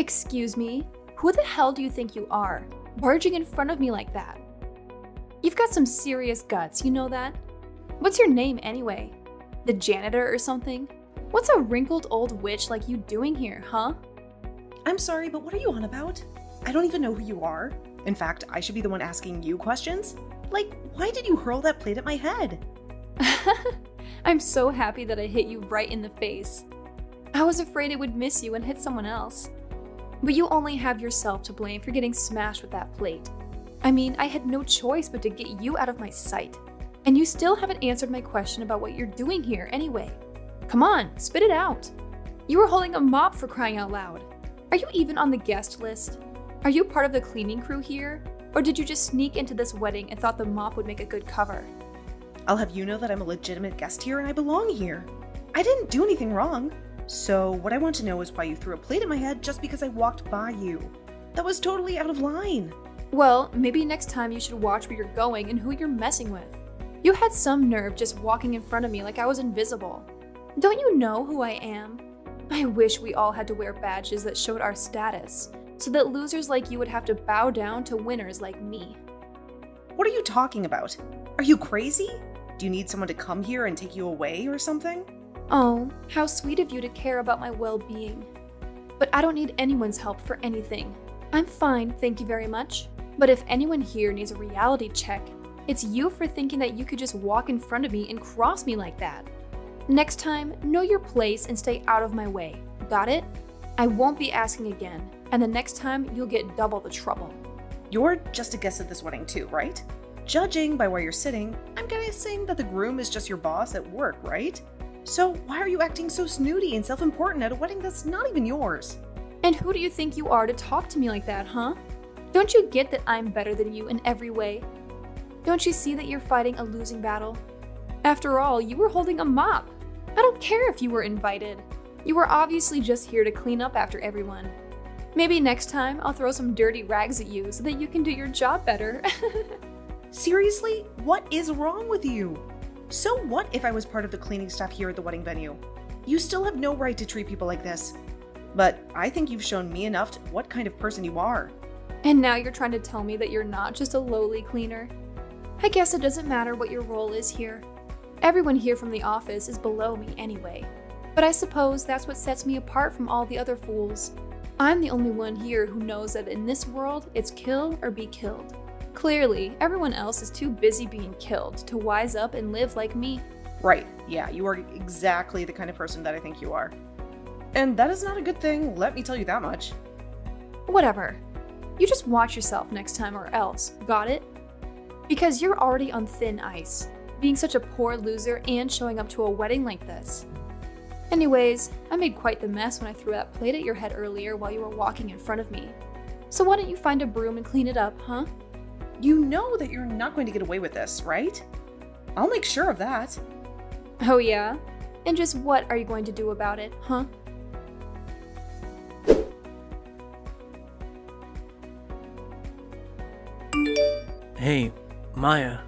Excuse me? Who the hell do you think you are? Barging in front of me like that? You've got some serious guts, you know that? What's your name anyway? The janitor or something? What's a wrinkled old witch like you doing here, huh? I'm sorry, but what are you on about? I don't even know who you are. In fact, I should be the one asking you questions. Like, why did you hurl that plate at my head? I'm so happy that I hit you right in the face. I was afraid it would miss you and hit someone else. But you only have yourself to blame for getting smashed with that plate. I mean, I had no choice but to get you out of my sight. And you still haven't answered my question about what you're doing here anyway. Come on, spit it out. You were holding a mop for crying out loud. Are you even on the guest list? Are you part of the cleaning crew here? Or did you just sneak into this wedding and thought the mop would make a good cover? I'll have you know that I'm a legitimate guest here and I belong here. I didn't do anything wrong. So what I want to know is why you threw a plate at my head just because I walked by you. That was totally out of line. Well, maybe next time you should watch where you're going and who you're messing with. You had some nerve just walking in front of me like I was invisible. Don't you know who I am? I wish we all had to wear badges that showed our status, so that losers like you would have to bow down to winners like me. What are you talking about? Are you crazy? Do you need someone to come here and take you away or something? Oh, how sweet of you to care about my well-being. But I don't need anyone's help for anything. I'm fine, thank you very much. But if anyone here needs a reality check, it's you for thinking that you could just walk in front of me and cross me like that. Next time, know your place and stay out of my way. Got it? I won't be asking again, and the next time you'll get double the trouble. You're just a guest at this wedding too, right? Judging by where you're sitting, I'm guessing that the groom is just your boss at work, right? So why are you acting so snooty and self-important at a wedding that's not even yours? And who do you think you are to talk to me like that, huh? Don't you get that I'm better than you in every way? Don't you see that you're fighting a losing battle? After all, you were holding a mop. I don't care if you were invited. You were obviously just here to clean up after everyone. Maybe next time I'll throw some dirty rags at you so that you can do your job better. Seriously? What is wrong with you? So what if I was part of the cleaning staff here at the wedding venue? You still have no right to treat people like this. But I think you've shown me enough to what kind of person you are. And now you're trying to tell me that you're not just a lowly cleaner? I guess it doesn't matter what your role is here. Everyone here from the office is below me anyway. But I suppose that's what sets me apart from all the other fools. I'm the only one here who knows that in this world, it's kill or be killed. Clearly, everyone else is too busy being killed to wise up and live like me. Right, yeah, you are exactly the kind of person that I think you are. And that is not a good thing, let me tell you that much. Whatever. You just watch yourself next time or else, got it? Because you're already on thin ice, being such a poor loser and showing up to a wedding like this. Anyways, I made quite the mess when I threw that plate at your head earlier while you were walking in front of me. So why don't you find a broom and clean it up, huh? You know that you're not going to get away with this, right? I'll make sure of that. Oh yeah? And just what are you going to do about it, huh? Hey, Maya,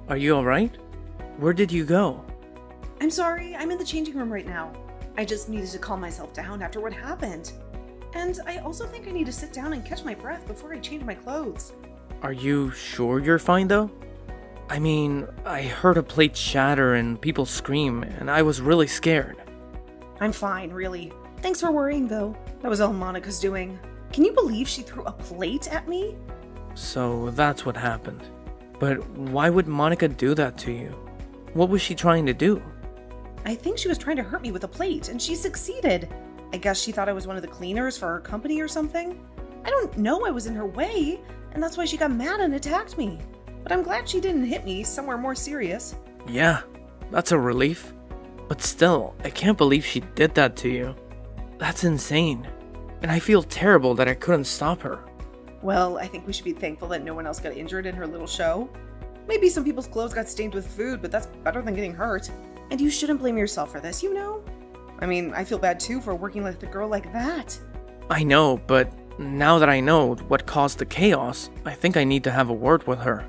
are you alright? Where did you go? I'm sorry, I'm in the changing room right now. I just needed to calm myself down after what happened. And I also think I need to sit down and catch my breath before I change my clothes. Are you sure you're fine though? I mean, I heard a plate shatter and people scream, and I was really scared. I'm fine, really. Thanks for worrying, though. That was all Monica's doing. Can you believe she threw a plate at me? So that's what happened. But why would Monica do that to you? What was she trying to do? I think she was trying to hurt me with a plate, and she succeeded. I guess she thought I was one of the cleaners for her company or something. I don't know I was in her way, and that's why she got mad and attacked me. But I'm glad she didn't hit me somewhere more serious. Yeah, that's a relief. But still, I can't believe she did that to you. That's insane. And I feel terrible that I couldn't stop her. Well, I think we should be thankful that no one else got injured in her little show. Maybe some people's clothes got stained with food, but that's better than getting hurt. And you shouldn't blame yourself for this, you know? I mean, I feel bad too for working with a girl like that. I know, but now that I know what caused the chaos, I think I need to have a word with her.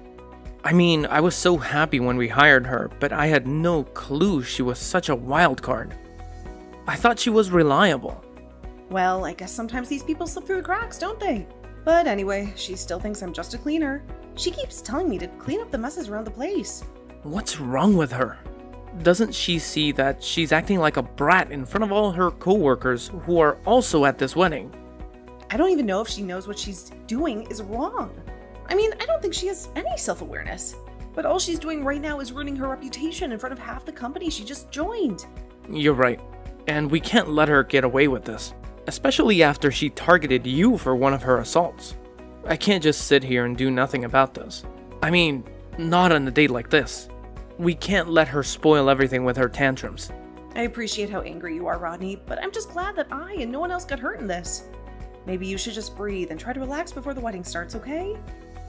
I mean, I was so happy when we hired her, but I had no clue she was such a wild card. I thought she was reliable. Well, I guess sometimes these people slip through the cracks, don't they? But anyway, she still thinks I'm just a cleaner. She keeps telling me to clean up the messes around the place. What's wrong with her? Doesn't she see that she's acting like a brat in front of all her coworkers who are also at this wedding? I don't even know if she knows what she's doing is wrong. I mean, I don't think she has any self-awareness. But all she's doing right now is ruining her reputation in front of half the company she just joined. You're right. And we can't let her get away with this. Especially after she targeted you for one of her assaults. I can't just sit here and do nothing about this. I mean, not on a date like this. We can't let her spoil everything with her tantrums. I appreciate how angry you are, Rodney, but I'm just glad that I and no one else got hurt in this. Maybe you should just breathe and try to relax before the wedding starts, okay?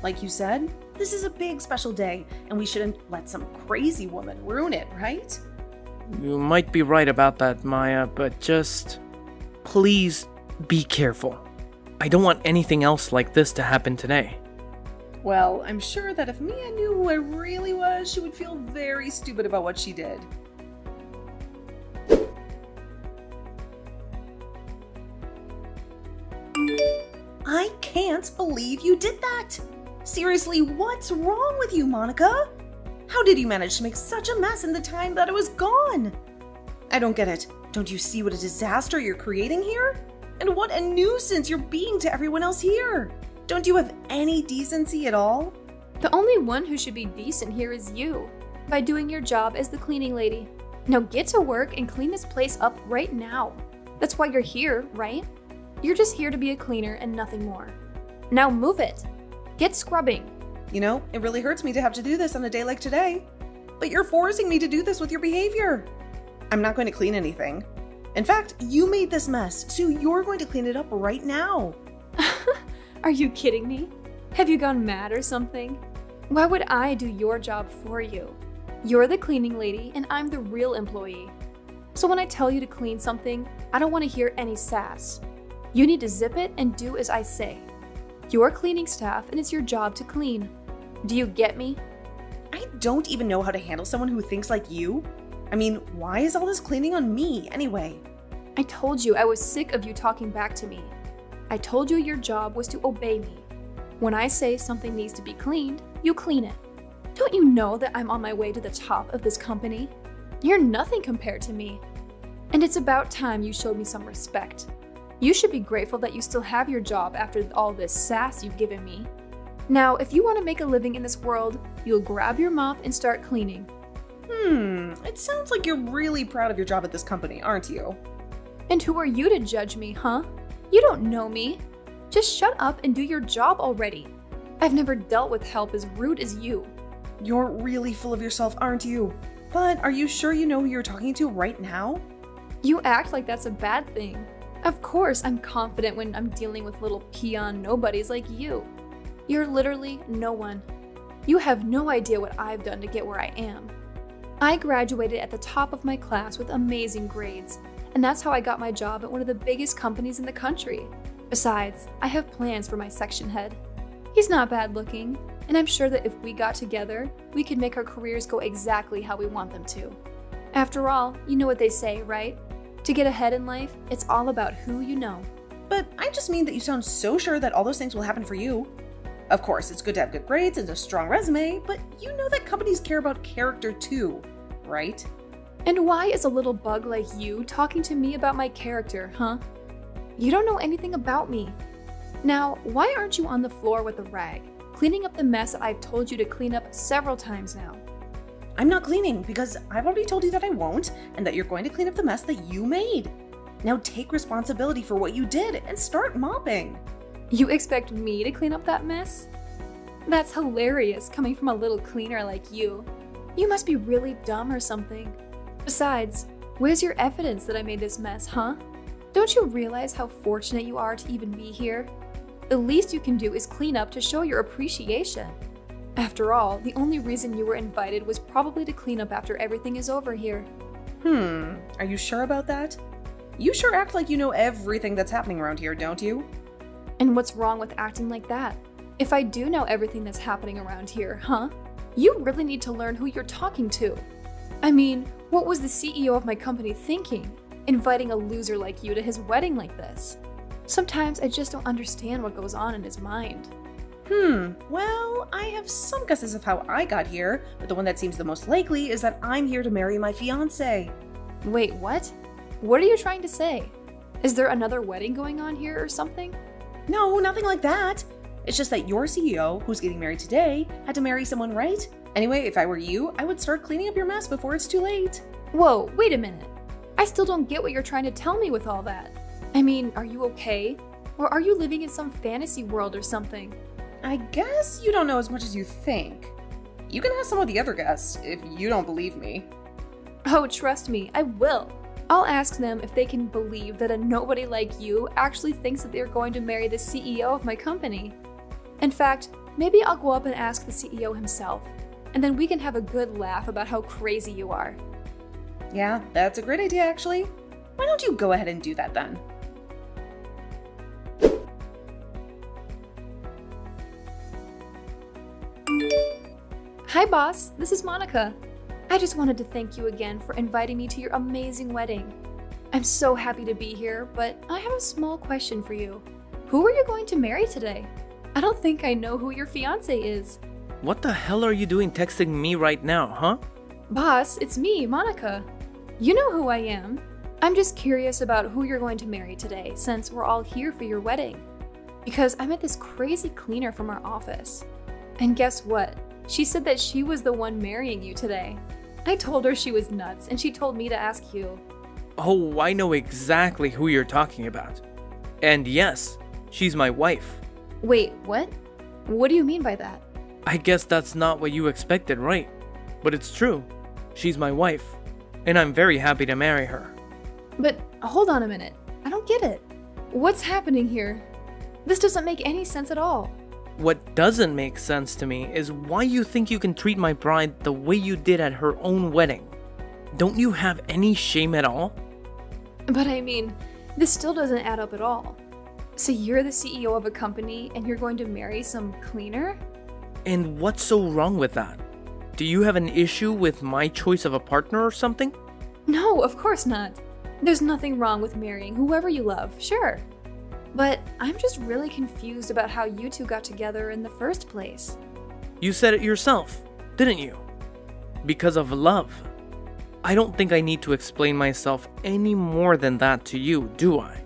Like you said, this is a big special day, and we shouldn't let some crazy woman ruin it, right? You might be right about that, Maya, but just... please be careful. I don't want anything else like this to happen today. Well, I'm sure that if Mia knew who I really was, she would feel very stupid about what she did. I can't believe you did that! Seriously, what's wrong with you, Monica? How did you manage to make such a mess in the time that it was gone? I don't get it. Don't you see what a disaster you're creating here? And what a nuisance you're being to everyone else here! Don't you have any decency at all? The only one who should be decent here is you, by doing your job as the cleaning lady. Now get to work and clean this place up right now. That's why you're here, right? You're just here to be a cleaner and nothing more. Now move it. Get scrubbing. You know, it really hurts me to have to do this on a day like today. But you're forcing me to do this with your behavior. I'm not going to clean anything. In fact, you made this mess, so you're going to clean it up right now. Are you kidding me? Have you gone mad or something? Why would I do your job for you? You're the cleaning lady and I'm the real employee. So when I tell you to clean something, I don't want to hear any sass. You need to zip it and do as I say. You're cleaning staff and it's your job to clean. Do you get me? I don't even know how to handle someone who thinks like you. I mean, why is all this cleaning on me anyway? I told you I was sick of you talking back to me. I told you your job was to obey me. When I say something needs to be cleaned, you clean it. Don't you know that I'm on my way to the top of this company? You're nothing compared to me. And it's about time you showed me some respect. You should be grateful that you still have your job after all this sass you've given me. Now, if you want to make a living in this world, you'll grab your mop and start cleaning. It sounds like you're really proud of your job at this company, aren't you? And who are you to judge me, huh? You don't know me. Just shut up and do your job already. I've never dealt with help as rude as you. You're really full of yourself, aren't you? But are you sure you know who you're talking to right now? You act like that's a bad thing. Of course, I'm confident when I'm dealing with little peon nobodies like you. You're literally no one. You have no idea what I've done to get where I am. I graduated at the top of my class with amazing grades, and that's how I got my job at one of the biggest companies in the country. Besides, I have plans for my section head. He's not bad looking, and I'm sure that if we got together, we could make our careers go exactly how we want them to. After all, you know what they say, right? To get ahead in life, it's all about who you know. But I just mean that you sound so sure that all those things will happen for you. Of course, it's good to have good grades and a strong resume, but you know that companies care about character too, right? And why is a little bug like you talking to me about my character, huh? You don't know anything about me. Now, why aren't you on the floor with a rag, cleaning up the mess that I've told you to clean up several times now? I'm not cleaning because I've already told you that I won't and that you're going to clean up the mess that you made. Now take responsibility for what you did and start mopping. You expect me to clean up that mess? That's hilarious coming from a little cleaner like you. You must be really dumb or something. Besides, where's your evidence that I made this mess, huh? Don't you realize how fortunate you are to even be here? The least you can do is clean up to show your appreciation. After all, the only reason you were invited was probably to clean up after everything is over here. Are you sure about that? You sure act like you know everything that's happening around here, don't you? And what's wrong with acting like that? If I do know everything that's happening around here, huh? You really need to learn who you're talking to. I mean, what was the CEO of my company thinking? inviting a loser like you to his wedding like this. Sometimes I just don't understand what goes on in his mind. Well, I have some guesses of how I got here, but the one that seems the most likely is that I'm here to marry my fiancé. Wait, what? What are you trying to say? Is there another wedding going on here or something? No, nothing like that. It's just that your CEO, who's getting married today, had to marry someone, right? Anyway, if I were you, I would start cleaning up your mess before it's too late. Whoa, wait a minute. I still don't get what you're trying to tell me with all that. I mean, are you okay? Or are you living in some fantasy world or something? I guess you don't know as much as you think. You can ask some of the other guests if you don't believe me. Oh, trust me, I will. I'll ask them if they can believe that a nobody like you actually thinks that they're going to marry the CEO of my company. In fact, maybe I'll go up and ask the CEO himself, and then we can have a good laugh about how crazy you are. Yeah, that's a great idea, actually. Why don't you go ahead and do that then? Hi boss, this is Monica. I just wanted to thank you again for inviting me to your amazing wedding. I'm so happy to be here, but I have a small question for you. Who are you going to marry today? I don't think I know who your fiancé is. What the hell are you doing texting me right now, huh? Boss, it's me, Monica. You know who I am. I'm just curious about who you're going to marry today, since we're all here for your wedding. Because I met this crazy cleaner from our office. And guess what? She said that she was the one marrying you today. I told her she was nuts, and she told me to ask you. Oh, I know exactly who you're talking about. And yes, she's my wife. Wait, what? What do you mean by that? I guess that's not what you expected, right? But it's true. She's my wife, and I'm very happy to marry her. But hold on a minute. I don't get it. What's happening here? This doesn't make any sense at all. What doesn't make sense to me is why you think you can treat my bride the way you did at her own wedding. Don't you have any shame at all? But I mean, this still doesn't add up at all. So you're the CEO of a company and you're going to marry some cleaner? And what's so wrong with that? Do you have an issue with my choice of a partner or something? No, of course not. There's nothing wrong with marrying whoever you love, sure. But I'm just really confused about how you two got together in the first place. You said it yourself, didn't you? Because of love. I don't think I need to explain myself any more than that to you, do I?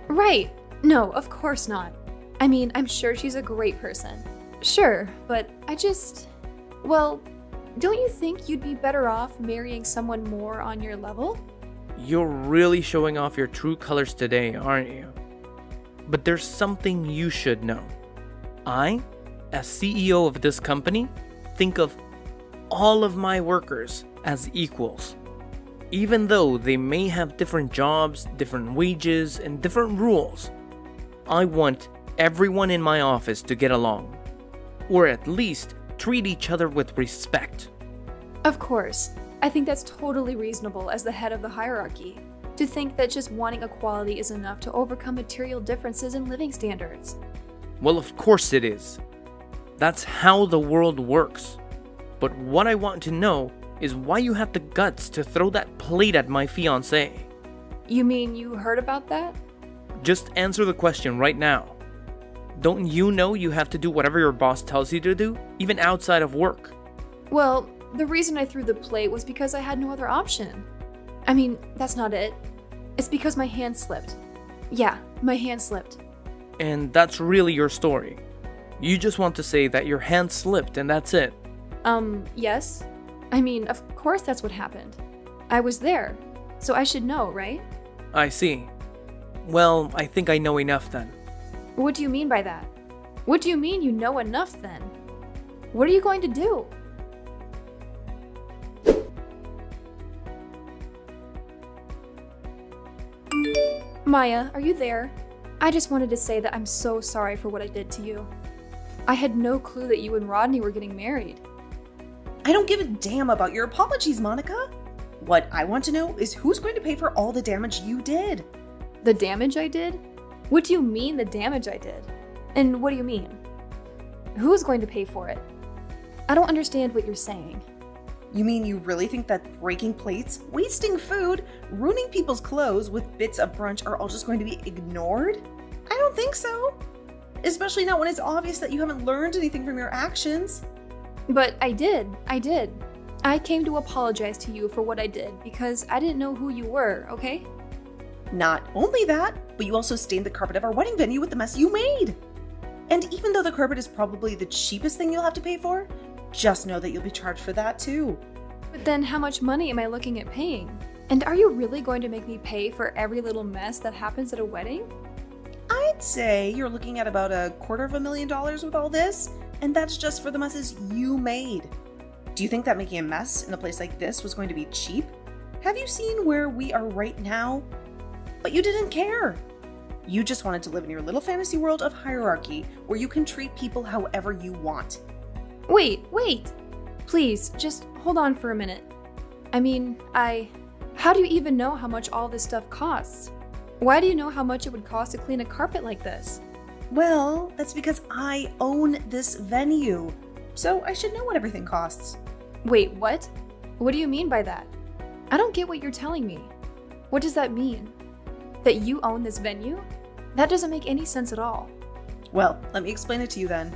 Right. No, of course not. I mean, I'm sure she's a great person. Sure, but well, don't you think you'd be better off marrying someone more on your level? You're really showing off your true colors today, aren't you? But there's something you should know. I, as CEO of this company, think of all of my workers as equals. Even though they may have different jobs, different wages, and different rules, I want everyone in my office to get along. Or at least treat each other with respect. Of course. I think that's totally reasonable as the head of the hierarchy. To think that just wanting equality is enough to overcome material differences in living standards. Well, of course it is. That's how the world works. But what I want to know is why you had the guts to throw that plate at my fiancé. You mean you heard about that? Just answer the question right now. Don't you know you have to do whatever your boss tells you to do, even outside of work? Well, the reason I threw the plate was because I had no other option. I mean, that's not it. It's because my hand slipped. Yeah, my hand slipped. And that's really your story. You just want to say that your hand slipped and that's it. Yes. I mean, of course that's what happened. I was there, so I should know, right? I see. Well, I think I know enough then. What do you mean by that? What do you mean you know enough then? What are you going to do? Maya, are you there? I just wanted to say that I'm so sorry for what I did to you. I had no clue that you and Rodney were getting married. I don't give a damn about your apologies, Monica. What I want to know is who's going to pay for all the damage you did. The damage I did? What do you mean the damage I did? And what do you mean? Who's going to pay for it? I don't understand what you're saying. You mean you really think that breaking plates, wasting food, ruining people's clothes with bits of brunch are all just going to be ignored? I don't think so. Especially not when it's obvious that you haven't learned anything from your actions. But I did. I came to apologize to you for what I did because I didn't know who you were, okay? Not only that, but you also stained the carpet of our wedding venue with the mess you made. And even though the carpet is probably the cheapest thing you'll have to pay for, just know that you'll be charged for that too. But then how much money am I looking at paying? And are you really going to make me pay for every little mess that happens at a wedding? I'd say you're looking at about $250,000 with all this, and that's just for the messes you made. Do you think that making a mess in a place like this was going to be cheap? Have you seen where we are right now? But you didn't care. You just wanted to live in your little fantasy world of hierarchy where you can treat people however you want. Wait. Please, just hold on for a minute. How do you even know how much all this stuff costs? Why do you know how much it would cost to clean a carpet like this? Well, that's because I own this venue, so I should know what everything costs. Wait, what? What do you mean by that? I don't get what you're telling me. What does that mean? That you own this venue? That doesn't make any sense at all. Well, let me explain it to you then.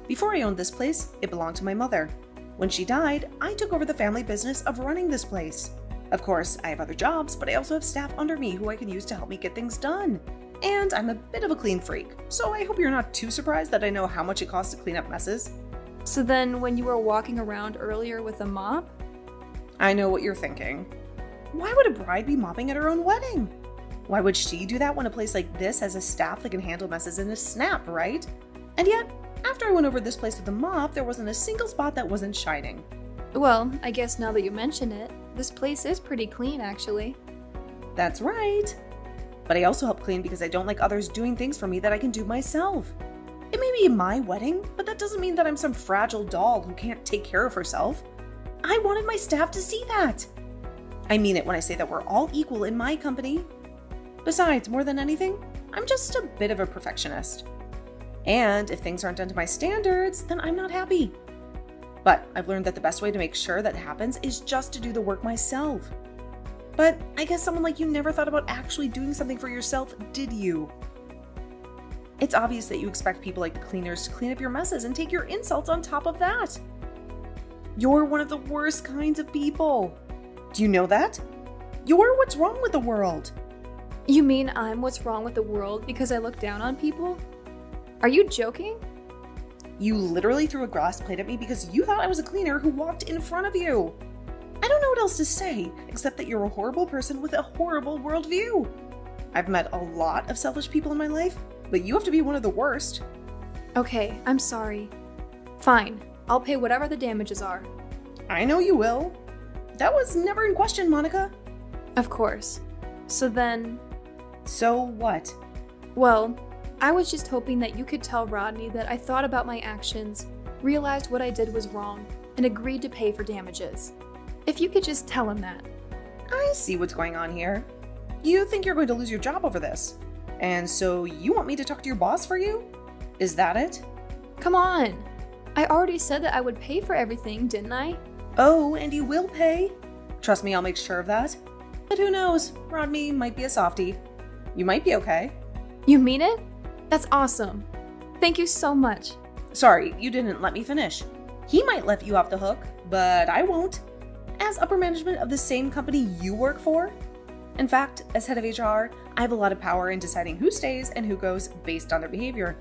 Before I owned this place, it belonged to my mother. When she died, I took over the family business of running this place. Of course, I have other jobs, but I also have staff under me who I can use to help me get things done. And I'm a bit of a clean freak, so I hope you're not too surprised that I know how much it costs to clean up messes. So then when you were walking around earlier with a mop? I know what you're thinking. Why would a bride be mopping at her own wedding? Why would she do that when a place like this has a staff that can handle messes in a snap, right? And yet, after I went over this place with a mop, there wasn't a single spot that wasn't shining. Well, I guess now that you mention it, this place is pretty clean actually. That's right. But I also help clean because I don't like others doing things for me that I can do myself. It may be my wedding, but that doesn't mean that I'm some fragile doll who can't take care of herself. I wanted my staff to see that. I mean it when I say that we're all equal in my company. Besides, more than anything, I'm just a bit of a perfectionist. And if things aren't done to my standards, then I'm not happy. But I've learned that the best way to make sure that happens is just to do the work myself. But I guess someone like you never thought about actually doing something for yourself, did you? It's obvious that you expect people like the cleaners to clean up your messes and take your insults on top of that. You're one of the worst kinds of people. Do you know that? You're what's wrong with the world. You mean I'm what's wrong with the world because I look down on people? Are you joking? You literally threw a glass plate at me because you thought I was a cleaner who walked in front of you. I don't know what else to say, except that you're a horrible person with a horrible worldview. I've met a lot of selfish people in my life, but you have to be one of the worst. Okay, I'm sorry. Fine, I'll pay whatever the damages are. I know you will. That was never in question, Monica. Of course. So then... So what? Well, I was just hoping that you could tell Rodney that I thought about my actions, realized what I did was wrong, and agreed to pay for damages. If you could just tell him that. I see what's going on here. You think you're going to lose your job over this. And so you want me to talk to your boss for you? Is that it? Come on! I already said that I would pay for everything, didn't I? Oh, and you will pay? Trust me, I'll make sure of that. But who knows? Rodney might be a softie. You might be okay. You mean it? That's awesome. Thank you so much. Sorry, you didn't let me finish. He might let you off the hook, but I won't. As upper management of the same company you work for. In fact, as head of HR, I have a lot of power in deciding who stays and who goes based on their behavior.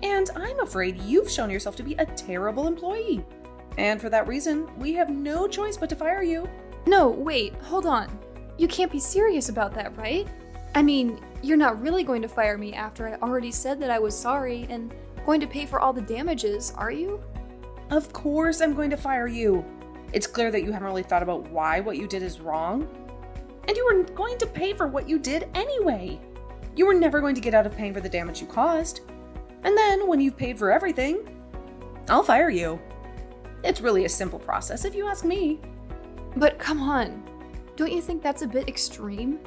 And I'm afraid you've shown yourself to be a terrible employee. And for that reason, we have no choice but to fire you. No, wait, hold on. You can't be serious about that, right? I mean, you're not really going to fire me after I already said that I was sorry and going to pay for all the damages, are you? Of course I'm going to fire you. It's clear that you haven't really thought about why what you did is wrong. And you were going to pay for what you did anyway. You were never going to get out of paying for the damage you caused. And then, when you've paid for everything, I'll fire you. It's really a simple process if you ask me. But come on, don't you think that's a bit extreme?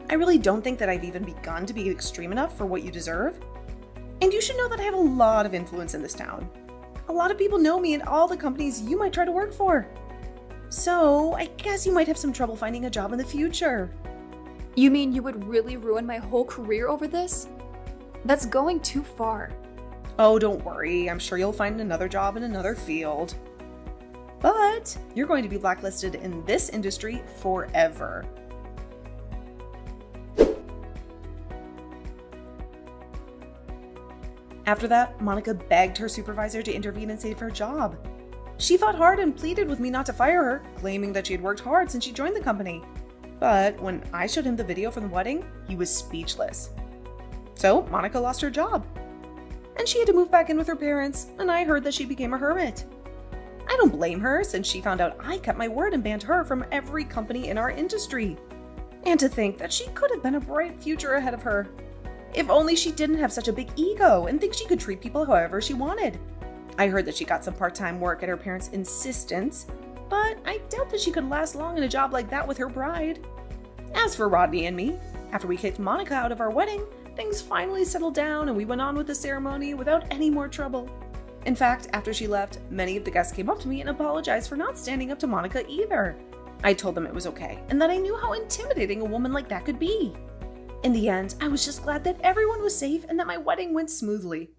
I really don't think that I've even begun to be extreme enough for what you deserve. And you should know that I have a lot of influence in this town. A lot of people know me in all the companies you might try to work for. So I guess you might have some trouble finding a job in the future. You mean you would really ruin my whole career over this? That's going too far. Oh, don't worry. I'm sure you'll find another job in another field. But you're going to be blacklisted in this industry forever. After that, Monica begged her supervisor to intervene and save her job. She fought hard and pleaded with me not to fire her, claiming that she had worked hard since she joined the company. But when I showed him the video from the wedding, he was speechless. So Monica lost her job. And she had to move back in with her parents, and I heard that she became a hermit. I don't blame her, since she found out I kept my word and banned her from every company in our industry. And to think that she could have been a bright future ahead of her. If only she didn't have such a big ego and think she could treat people however she wanted. I heard that she got some part-time work at her parents' insistence, but I doubt that she could last long in a job like that with her bride. As for Rodney and me, after we kicked Monica out of our wedding, things finally settled down and we went on with the ceremony without any more trouble. In fact, after she left, many of the guests came up to me and apologized for not standing up to Monica either. I told them it was okay, and that I knew how intimidating a woman like that could be. In the end, I was just glad that everyone was safe and that my wedding went smoothly.